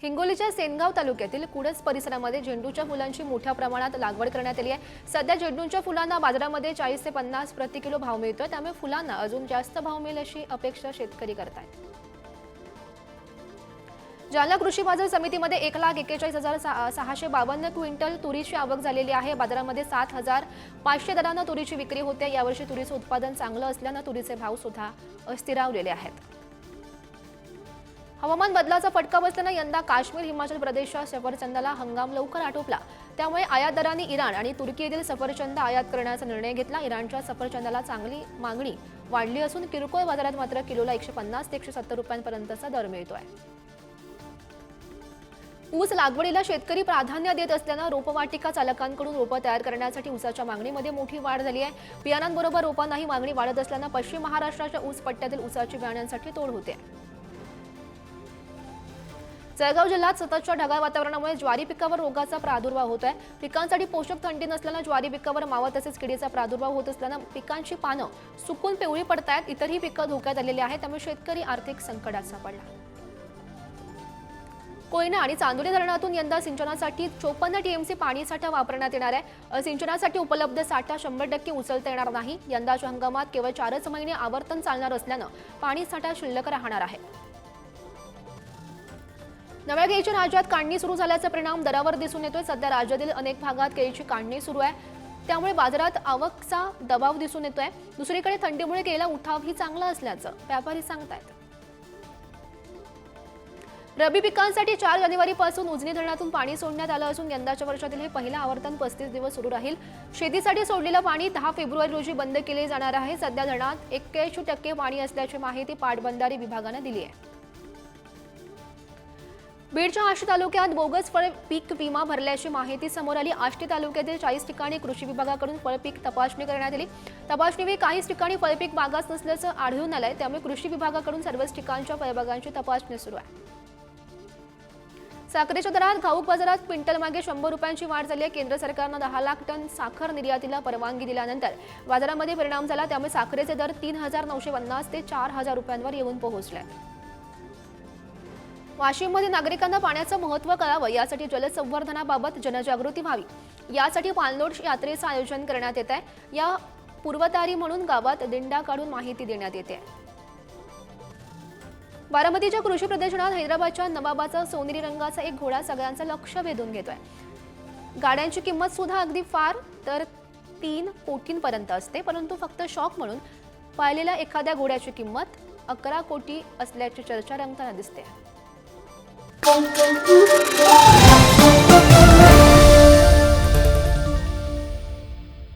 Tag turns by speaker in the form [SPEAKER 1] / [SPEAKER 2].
[SPEAKER 1] हिंगोलीच्या सेनगाव तालुक्यातील कुडस परिसरामध्ये झेंडूच्या फुलांची मोठ्या प्रमाणात लागवड करण्यात आली आहे। सध्या झेंडूच्या फुलांना बाजारामध्ये 40 ते 50 प्रति किलो भाव मिळतोय, त्यामुळे फुलांना अजून जास्त भाव मिळेल अशी अपेक्षा शेतकरी करतात। जालना कृषी बाजार समितीमध्ये 1,41,652 क्विंटल तुरीची आवक झालेली आहे। बाजारामध्ये 7,500 दराने तुरीची विक्री होते। यावर्षी तुरीचे उत्पादन चांगलं असल्याने तुरीचे भाव सुद्धा स्थिरावलेले आहेत। हवामान बदलाचा फटका बसल्याने यंदा काश्मीर हिमाचल प्रदेशच्या सफरचंदाला हंगाम लवकर आटोपला, त्यामुळे आयातदारांनी इराण आणि तुर्की येथील सफरचंद आयात करण्याचा निर्णय घेतला। इराणच्या सफरचंदाला चांगली मागणी वाढली असून किरकोळ बाजारात मात्र किलोला 150 ते 170 रुपयांपर्यंतचा दर मिळतोय। ऊस लागवडीला शेतकरी प्राधान्य देत असल्याने रोपवाटिका चालकांकडून रोपं तयार करण्यासाठी ऊसाच्या मागणीमध्ये मोठी वाढ झाली आहे। बियाणांबरोबर रोपांनाही मागणी वाढत असल्याने पश्चिम महाराष्ट्राच्या ऊस पट्ट्यातील ऊसाची बियाणांसाठी तोड होते। जळगाव जिल्ह्यात सततच्या ढगाळ वातावरणामुळे ज्वारी पिकावर रोगाचा प्रादुर्भाव होत आहे। पिकांसाठी पोषक थंडी नसल्याने ज्वारी पिकावर मावा तसेच किडीचा प्रादुर्भाव होत असल्याने पिकांची पानं सुकून पिवळी पडतायत। इतरही पिकं धोक्यात आलेली आहेत, त्यामुळे शेतकरी आर्थिक संकटात सापडला। कोयना आणि चांदोली धरणातून यंदा सिंचनासाठी 54 टीएमसी पाणीसाठा वापरण्यात येणार आहे। सिंचनासाठी उपलब्ध साठा 100% उचलता येणार नाही। यंदाच्या हंगामात केवळ 4च महिने आवर्तन चालणार असल्याने पाणीसाठा शिल्लक राहणार आहे। नव्या केळीच्या राज्यात काढणी सुरू झाल्याचा परिणाम दरावर दिसून येतोय। सध्या राज्यातील अनेक भागात केळीची काढणी सुरू आहे, त्यामुळे बाजारात आवकचा दबाव दिसून येतोय। दुसरीकडे थंडीमुळे केळीला उठावही चांगला असल्याचं व्यापारी सांगतायत। रब्बी पिकांसाठी 4 जानेवारीपासून उजनी धरणातून पाणी सोडण्यात आलं असून यंदाच्या वर्षातील हे पहिलं आवर्तन 35 दिवस सुरू राहील। शेतीसाठी सोडलेलं पाणी 10 फेब्रुवारी रोजी बंद केले जाणार आहे। सध्या धरणात 81% पाणी असल्याची माहिती पाटबंधारे विभागाने दिली आहे। बीडच्या आष्टी तालुक्यात बोगस फळ पीक विमा भरल्याची माहिती समोर आली। आष्टी तालुक्यातील 40 ठिकाणी कृषी विभागाकडून फळपीक तपासणी करण्यात आली। तपासणीवेळी काही ठिकाणी फळपीक बागास नसल्याचं आढळून आलंय, त्यामुळे कृषी विभागाकडून सर्वच ठिकाणच्या फळबागांची तपासणी सुरू आहे। साखरेच्या दरात घाऊक बाजारात क्विंटल मागे 100 रुपयांची वाढ झाली आहे। केंद्र सरकारने 10 लाख टन साखर निर्यातीला परवानगी दिल्यानंतर बाजारामध्ये परिणाम झाला, त्यामुळे साखरेचे दर 3,950 ते 4,000 रुपयांवर येऊन पोहोचले। वाशिममध्ये नागरिकांना पाण्याचं महत्त्व कळावं यासाठी जलसंवर्धनाबाबत जनजागृती व्हावी यासाठी पाणलोट यात्रेचं आयोजन करण्यात येत आहे। या पूर्वतयारी म्हणून गावात दिंडा काढून माहिती देण्यात येते। बारामतीच्या कृषी प्रदर्शनात हैदराबादच्या नवाबाचा सोनेरी रंगाचा एक घोडा सगळ्यांचं लक्ष वेधून घेतोय। गाड्यांची किंमत सुद्धा अगदी फार तर 3 कोटींपर्यंत असते, परंतु फक्त शॉक म्हणून पाहिलेल्या एखाद्या घोड्याची किंमत 11 कोटी असल्याची चर्चा रंगताना दिसते।